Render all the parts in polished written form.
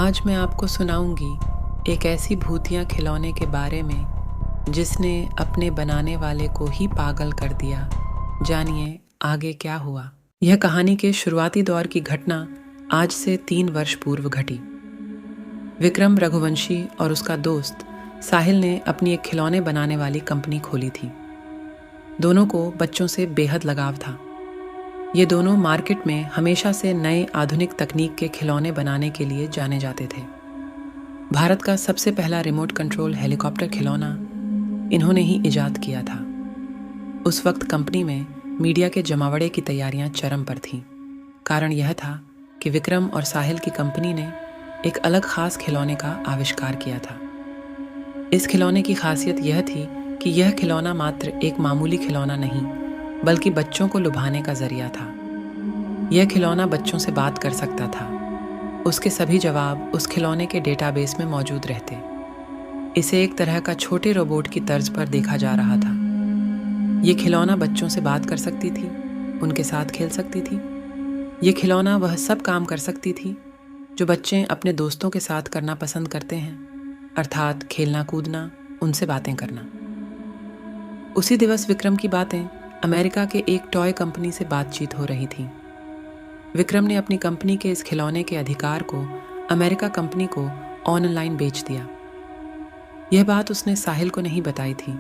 आज मैं आपको सुनाऊंगी एक ऐसी भूतिया खिलौने के बारे में जिसने अपने बनाने वाले को ही पागल कर दिया। जानिए आगे क्या हुआ। यह कहानी के शुरुआती दौर की घटना आज से 3 वर्ष पूर्व घटी। विक्रम रघुवंशी और उसका दोस्त साहिल ने अपनी एक खिलौने बनाने वाली कंपनी खोली थी। दोनों को बच्चों से बेहद लगाव था। ये दोनों मार्केट में हमेशा से नए आधुनिक तकनीक के खिलौने बनाने के लिए जाने जाते थे। भारत का सबसे पहला रिमोट कंट्रोल हेलीकॉप्टर खिलौना इन्होंने ही इजाद किया था। उस वक्त कंपनी में मीडिया के जमावड़े की तैयारियां चरम पर थीं। कारण यह था कि विक्रम और साहिल की कंपनी ने एक अलग खास खिलौने का आविष्कार किया था। इस खिलौने की खासियत यह थी कि यह खिलौना मात्र एक मामूली खिलौना नहीं बल्कि बच्चों को लुभाने का जरिया था। यह खिलौना बच्चों से बात कर सकता था। उसके सभी जवाब उस खिलौने के डेटाबेस में मौजूद रहते। इसे एक तरह का छोटे रोबोट की तर्ज पर देखा जा रहा था। यह खिलौना बच्चों से बात कर सकती थी, उनके साथ खेल सकती थी। यह खिलौना वह सब काम कर सकती थी जो बच्चे अपने दोस्तों के साथ करना पसंद करते हैं, अर्थात खेलना कूदना, उनसे बातें करना। उसी दिवस विक्रम की बातें अमेरिका के एक टॉय कंपनी से बातचीत हो रही थी। विक्रम ने अपनी कंपनी के इस खिलौने के अधिकार को अमेरिका कंपनी को ऑनलाइन बेच दिया। यह बात उसने साहिल को नहीं बताई थी।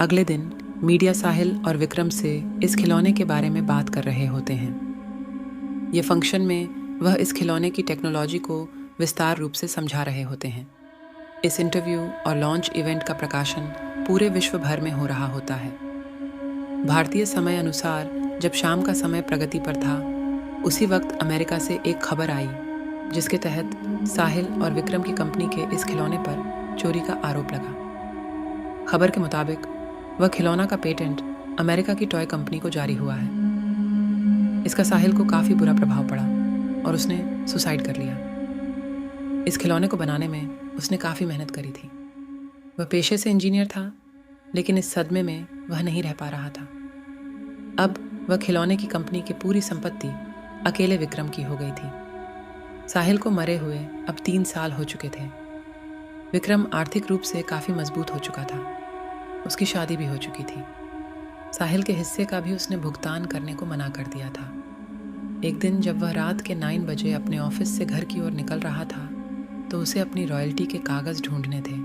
अगले दिन मीडिया साहिल और विक्रम से इस खिलौने के बारे में बात कर रहे होते हैं। यह फंक्शन में वह इस खिलौने की टेक्नोलॉजी को विस्तार रूप से समझा रहे होते हैं। इस इंटरव्यू और लॉन्च इवेंट का प्रकाशन पूरे विश्व भर में हो रहा होता है। भारतीय समय अनुसार जब शाम का समय प्रगति पर था, उसी वक्त अमेरिका से एक खबर आई जिसके तहत साहिल और विक्रम की कंपनी के इस खिलौने पर चोरी का आरोप लगा। खबर के मुताबिक वह खिलौना का पेटेंट अमेरिका की टॉय कंपनी को जारी हुआ है। इसका साहिल को काफ़ी बुरा प्रभाव पड़ा और उसने सुसाइड कर लिया। इस खिलौने को बनाने में उसने काफ़ी मेहनत करी थी। वह पेशे से इंजीनियर था, लेकिन इस सदमे में वह नहीं रह पा रहा था। अब वह खिलौने की कंपनी की पूरी संपत्ति अकेले विक्रम की हो गई थी। साहिल को मरे हुए अब 3 साल हो चुके थे। विक्रम आर्थिक रूप से काफ़ी मजबूत हो चुका था। उसकी शादी भी हो चुकी थी। साहिल के हिस्से का भी उसने भुगतान करने को मना कर दिया था। एक दिन जब वह रात के 9 बजे अपने ऑफिस से घर की ओर निकल रहा था, तो उसे अपनी रॉयल्टी के कागज़ ढूंढने थे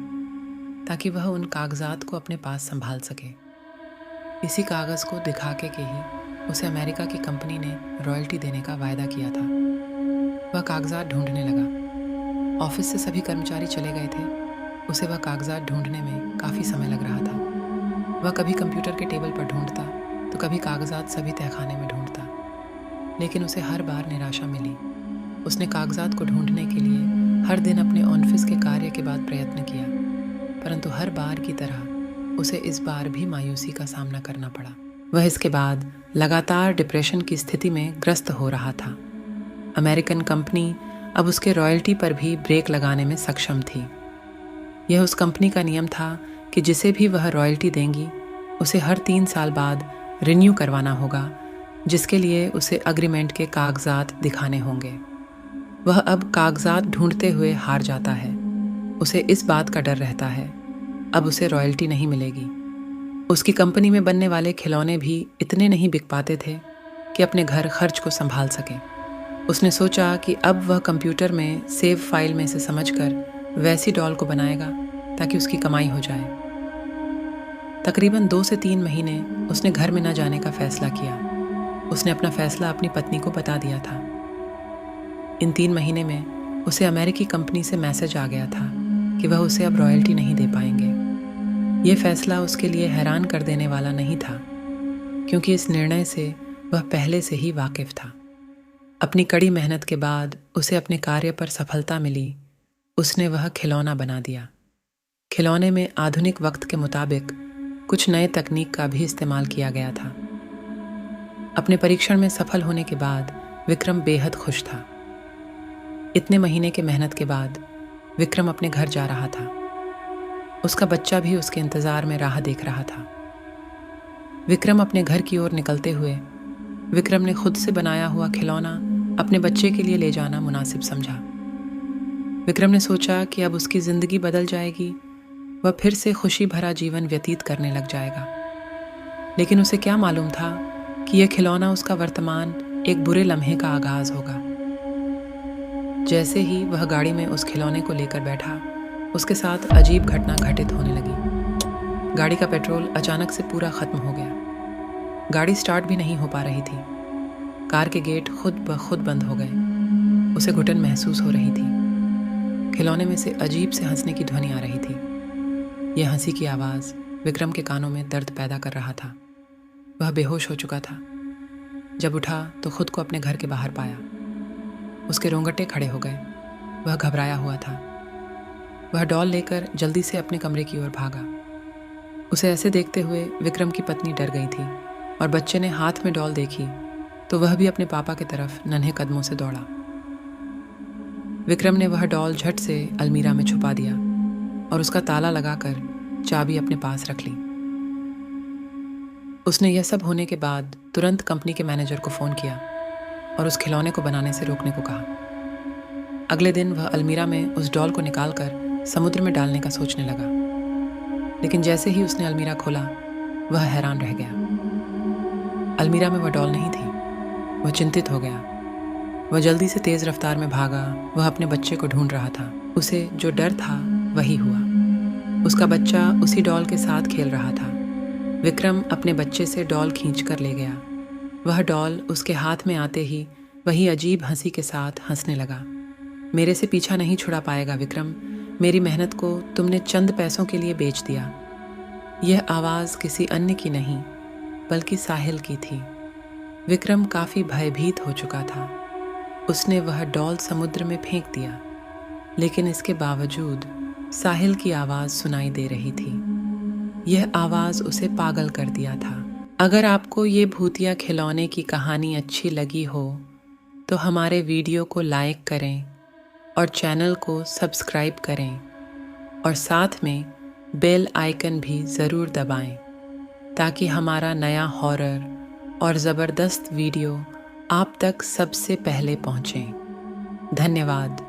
ताकि वह उन कागजात को अपने पास संभाल सके। इसी कागज़ को दिखा के ही उसे अमेरिका की कंपनी ने रॉयल्टी देने का वायदा किया था। वह कागजात ढूंढने लगा। ऑफिस से सभी कर्मचारी चले गए थे। उसे वह कागजात ढूंढने में काफ़ी समय लग रहा था। वह कभी कंप्यूटर के टेबल पर ढूंढता तो कभी कागजात सभी तहखाने में ढूंढता, लेकिन उसे हर बार निराशा मिली। उसने कागजात को ढूंढने के लिए हर दिन अपने ऑफिस के कार्य के बाद प्रयत्न किया, परंतु हर बार की तरह उसे इस बार भी मायूसी का सामना करना पड़ा। वह इसके बाद लगातार डिप्रेशन की स्थिति में ग्रस्त हो रहा था। अमेरिकन कंपनी अब उसके रॉयल्टी पर भी ब्रेक लगाने में सक्षम थी। यह उस कंपनी का नियम था कि जिसे भी वह रॉयल्टी देंगी उसे हर 3 साल बाद रिन्यू करवाना होगा, जिसके लिए उसे अग्रीमेंट के कागजात दिखाने होंगे। वह अब कागजात ढूंढते हुए हार जाता है। उसे इस बात का डर रहता है अब उसे रॉयल्टी नहीं मिलेगी। उसकी कंपनी में बनने वाले खिलौने भी इतने नहीं बिक पाते थे कि अपने घर खर्च को संभाल सके। उसने सोचा कि अब वह कंप्यूटर में सेव फाइल में से समझकर वैसी डॉल को बनाएगा ताकि उसकी कमाई हो जाए। तकरीबन 2 से 3 महीने उसने घर में न जाने का फैसला किया। उसने अपना फैसला अपनी पत्नी को बता दिया था। इन 3 महीने में उसे अमेरिकी कंपनी से मैसेज आ गया था कि वह उसे अब रॉयल्टी नहीं दे पाएंगे। ये फैसला उसके लिए हैरान कर देने वाला नहीं था, क्योंकि इस निर्णय से वह पहले से ही वाकिफ था। अपनी कड़ी मेहनत के बाद उसे अपने कार्य पर सफलता मिली। उसने वह खिलौना बना दिया। खिलौने में आधुनिक वक्त के मुताबिक कुछ नए तकनीक का भी इस्तेमाल किया गया था। अपने परीक्षण में सफल होने के बाद विक्रम बेहद खुश था। इतने महीने के मेहनत के बाद विक्रम अपने घर जा रहा था। उसका बच्चा भी उसके इंतजार में राह देख रहा था। विक्रम अपने घर की ओर निकलते हुए विक्रम ने खुद से बनाया हुआ खिलौना अपने बच्चे के लिए ले जाना मुनासिब समझा। विक्रम ने सोचा कि अब उसकी जिंदगी बदल जाएगी, वह फिर से खुशी भरा जीवन व्यतीत करने लग जाएगा। लेकिन उसे क्या मालूम था कि यह खिलौना उसका वर्तमान एक बुरे लम्हे का आगाज होगा। जैसे ही वह गाड़ी में उस खिलौने को लेकर बैठा, उसके साथ अजीब घटना घटित होने लगी। गाड़ी का पेट्रोल अचानक से पूरा खत्म हो गया। गाड़ी स्टार्ट भी नहीं हो पा रही थी। कार के गेट खुद ब खुद बंद हो गए। उसे घुटन महसूस हो रही थी। खिलौने में से अजीब से हंसने की ध्वनि आ रही थी। यह हंसी की आवाज़ विक्रम के कानों में दर्द पैदा कर रहा था। वह बेहोश हो चुका था। जब उठा तो खुद को अपने घर के बाहर पाया। उसके रोंगटे खड़े हो गए। वह घबराया हुआ था। वह डॉल लेकर जल्दी से अपने कमरे की ओर भागा। उसे ऐसे देखते हुए विक्रम की पत्नी डर गई थी और बच्चे ने हाथ में डॉल देखी तो वह भी अपने पापा की तरफ नन्हे कदमों से दौड़ा। विक्रम ने वह डॉल झट से अलमीरा में छुपा दिया और उसका ताला लगाकर चाबी अपने पास रख ली। उसने यह सब होने के बाद तुरंत कंपनी के मैनेजर को फ़ोन किया और उस खिलौने को बनाने से रोकने को कहा। अगले दिन वह अलमीरा में उस डॉल को निकालकर समुद्र में डालने का सोचने लगा। लेकिन जैसे ही उसने अलमीरा खोला, वह हैरान रह गया। अलमीरा में वह डॉल नहीं थी। वह चिंतित हो गया। वह जल्दी से तेज़ रफ्तार में भागा। वह अपने बच्चे को ढूंढ रहा था। उसे जो डर था वही हुआ। उसका बच्चा उसी डॉल के साथ खेल रहा था। विक्रम अपने बच्चे से डॉल खींचकर ले गया। वह डॉल उसके हाथ में आते ही वही अजीब हंसी के साथ हंसने लगा। मेरे से पीछा नहीं छुड़ा पाएगा विक्रम। मेरी मेहनत को तुमने चंद पैसों के लिए बेच दिया। यह आवाज़ किसी अन्य की नहीं बल्कि साहिल की थी। विक्रम काफ़ी भयभीत हो चुका था। उसने वह डॉल समुद्र में फेंक दिया, लेकिन इसके बावजूद साहिल की आवाज़ सुनाई दे रही थी। यह आवाज़ उसे पागल कर दिया था। अगर आपको ये भूतिया खिलौने की कहानी अच्छी लगी हो तो हमारे वीडियो को लाइक करें और चैनल को सब्सक्राइब करें और साथ में बेल आइकन भी ज़रूर दबाएं ताकि हमारा नया हॉरर और ज़बरदस्त वीडियो आप तक सबसे पहले पहुँचें। धन्यवाद।